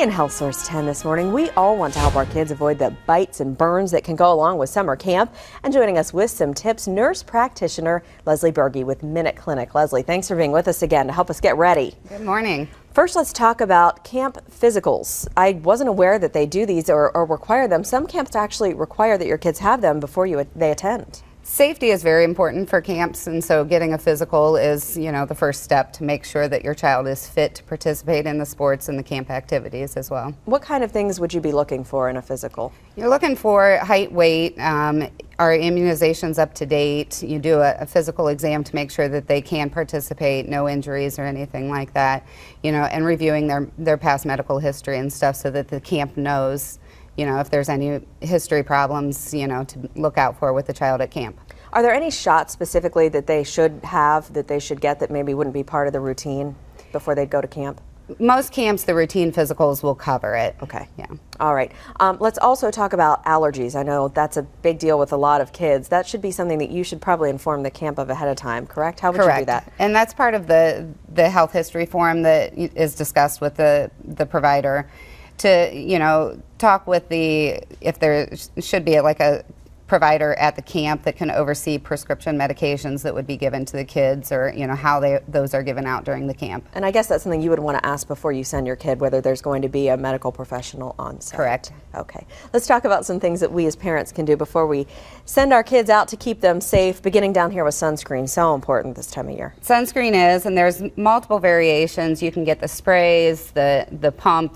In Health Source 10 this morning, we all want to help our kids avoid the bites and burns that can go along with summer camp. And joining us with some tips, nurse practitioner Leslie Berge with Minute Clinic. Leslie, thanks for being with us again to help us get ready. Good morning. First, let's talk about camp physicals. I wasn't aware that they do these or require them. Some camps actually require that your kids have them before they attend. Safety is very important for camps, and so getting a physical is, the first step to make sure that your child is fit to participate in the sports and the camp activities as well. What kind of things would you be looking for in a physical? You're looking for height, weight, are immunizations up to date? You do a physical exam to make sure that they can participate, no injuries or anything like that, and reviewing their past medical history and stuff so that the camp knows if there's any history problems, to look out for with the child at camp. Are there any shots specifically that they should have, that they should get, that maybe wouldn't be part of the routine before they go to camp? Most camps, the routine physicals will cover it. Okay. Yeah. All right. Let's also talk about allergies. I know that's a big deal with a lot of kids. That should be something that you should probably inform the camp of ahead of time, correct? How would you do that? And that's part of the health history form that is discussed with the provider to, talk with if there should be like a provider at the camp that can oversee prescription medications that would be given to the kids, or how those are given out during the camp. And I guess that's something you would want to ask before you send your kid, whether there's going to be a medical professional on site. Correct. Okay. Let's talk about some things that we as parents can do before we send our kids out to keep them safe, beginning down here with sunscreen. So important this time of year. Sunscreen is, and there's multiple variations. You can get the sprays, the pump,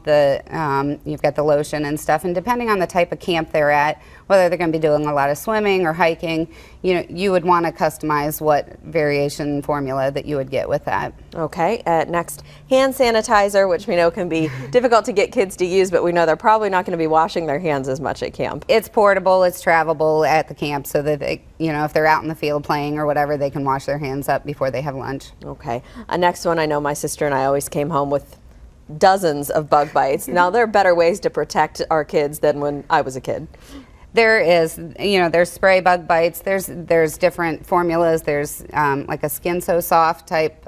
you've got the lotion and stuff, and depending on the type of camp they're at, whether they're going to be doing a lot of swimming or hiking, you would want to customize what variation formula that you would get with that. Okay, next, hand sanitizer, which we know can be difficult to get kids to use, but we know they're probably not going to be washing their hands as much at camp. It's portable, it's travelable at the camp, so that they, if they're out in the field playing or whatever, they can wash their hands up before they have lunch. Okay, next one, I know my sister and I always came home with dozens of bug bites. Now, there are better ways to protect our kids than when I was a kid. There is, there's spray bug bites, there's different formulas, there's like a Skin So Soft type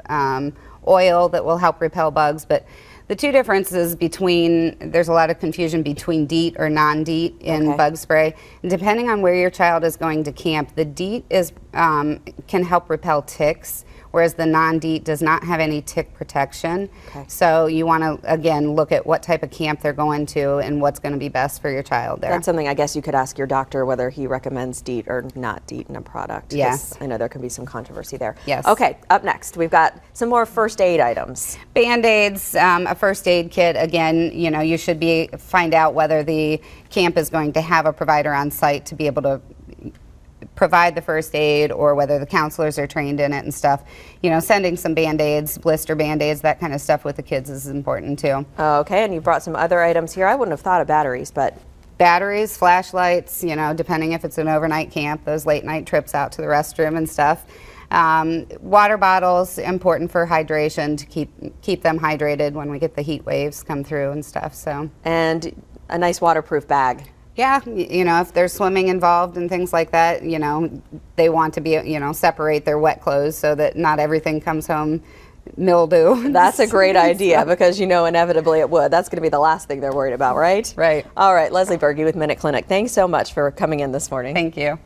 oil that will help repel bugs, but the two differences there's a lot of confusion between DEET or non-DEET in bug spray. And depending on where your child is going to camp, the DEET can help repel ticks, whereas the non-DEET does not have any tick protection. Okay. So you want to, again, look at what type of camp they're going to and what's going to be best for your child there. That's something I guess you could ask your doctor whether he recommends DEET or not DEET in a product. Yes. I know there can be some controversy there. Yes. Okay, up next, we've got some more first aid items. Band-Aids, a first aid kit. Again, you should find out whether the camp is going to have a provider on site to be able to provide the first aid, or whether the counselors are trained in it and stuff. Sending some Band-Aids, blister Band-Aids, that kind of stuff with the kids is important too. Okay, and you brought some other items here. I wouldn't have thought of batteries, but... Batteries, flashlights, depending if it's an overnight camp, those late night trips out to the restroom and stuff. Water bottles, important for hydration, to keep them hydrated when we get the heat waves come through and stuff. So. And a nice waterproof bag. Yeah, if there's swimming involved and things like that, they want to be, separate their wet clothes so that not everything comes home mildew. That's a great idea, because inevitably it would. That's going to be the last thing they're worried about, right? Right. All right, Leslie Berge with Minute Clinic. Thanks so much for coming in this morning. Thank you.